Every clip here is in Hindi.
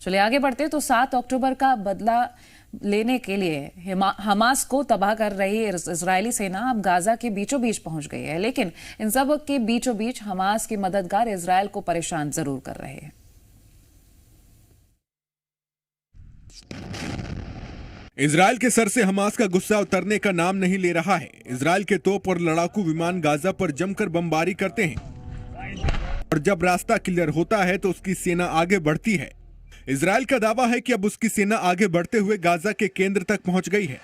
चलिए आगे बढ़ते तो 7 अक्टूबर का बदला लेने के लिए हमास को तबाह कर रही इजरायली सेना अब गाजा के बीचों बीच पहुंच गई है, लेकिन इन सब के बीचों बीच हमास के मददगार इजरायल को परेशान जरूर कर रहे हैं। इजरायल के सर से हमास का गुस्सा उतरने का नाम नहीं ले रहा है। इजरायल के तोप और लड़ाकू विमान गाजा पर जमकर बमबारी करते हैं और जब रास्ता क्लियर होता है तो उसकी सेना आगे बढ़ती है। इजरायल का दावा है कि अब उसकी सेना आगे बढ़ते हुए गाजा के केंद्र तक पहुंच गई है।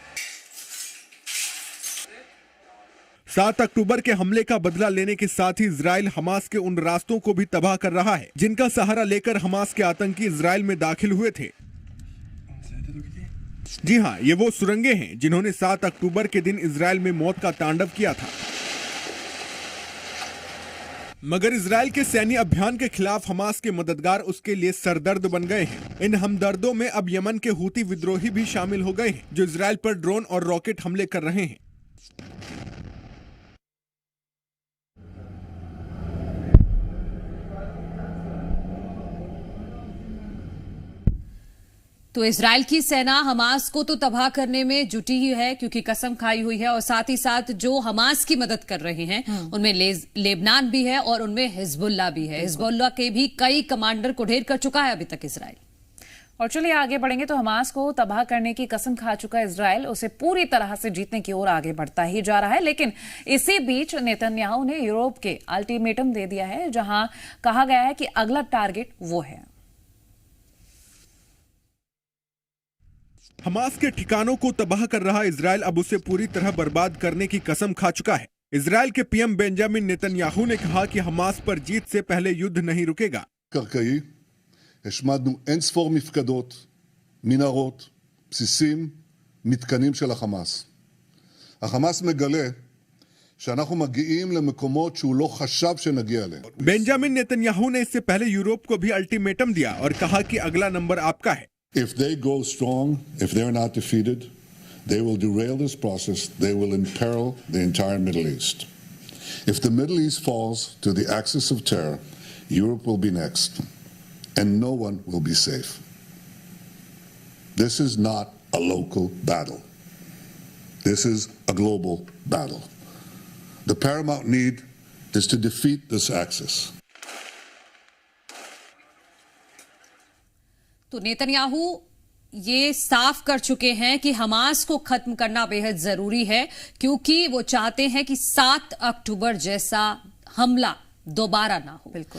7 अक्टूबर के हमले का बदला लेने के साथ ही इजरायल हमास के उन रास्तों को भी तबाह कर रहा है जिनका सहारा लेकर हमास के आतंकी इजरायल में दाखिल हुए थे। जी हां, ये वो सुरंगें हैं जिन्होंने 7 अक्टूबर के दिन इजरायल में मौत का तांडव किया था। मगर इजरायल के सैन्य अभियान के खिलाफ हमास के मददगार उसके लिए सरदर्द बन गए हैं। इन हमदर्दों में अब यमन के हूती विद्रोही भी शामिल हो गए हैं जो इजरायल पर ड्रोन और रॉकेट हमले कर रहे हैं। तो इजरायल की सेना हमास को तो तबाह करने में जुटी ही है क्योंकि कसम खाई हुई है, और साथ ही साथ जो हमास की मदद कर रहे हैं उनमें लेबनान भी है और उनमें हिजबुल्लाह भी है। हिजबुल्लाह के भी कई कमांडर को ढेर कर चुका है अभी तक इजरायल। और चलिए आगे बढ़ेंगे तो हमास को तबाह करने की कसम खा चुका इजरायल उसे पूरी तरह से जीतने की ओर आगे बढ़ता ही जा रहा है, लेकिन इसी बीच नेतन्याहू ने यूरोप के अल्टीमेटम दे दिया है जहां कहा गया है कि अगला टारगेट वो है। हमास के ठिकानों को तबाह कर रहा इजरायल अब उसे पूरी तरह बर्बाद करने की कसम खा चुका है। इजरायल के पीएम बेंजामिन नेतन्याहू ने कहा कि हमास पर जीत से पहले युद्ध नहीं रुकेगा। קרקעי, השמדנו אינספור מפקדות, מנהרות, בסיסים, מתקנים של החמאס. החמאס מגלה שאנחנו מגיעים למקומות שהוא לא חשב שנגיע אליהם. बेंजामिन नेतन्याहू ने इससे पहले यूरोप को भी अल्टीमेटम दिया और कहा कि अगला नंबर आपका है। If they go strong, if they're not defeated, they will derail this process. They will imperil the entire Middle East. If the Middle East falls to the axis of terror, Europe will be next, and no one will be safe. This is not a local battle. This is a global battle. The paramount need is to defeat this axis. तो नेतन्याहू ये साफ कर चुके हैं कि हमास को खत्म करना बेहद जरूरी है क्योंकि वो चाहते हैं कि 7 अक्टूबर जैसा हमला दोबारा ना हो। बिल्कुल।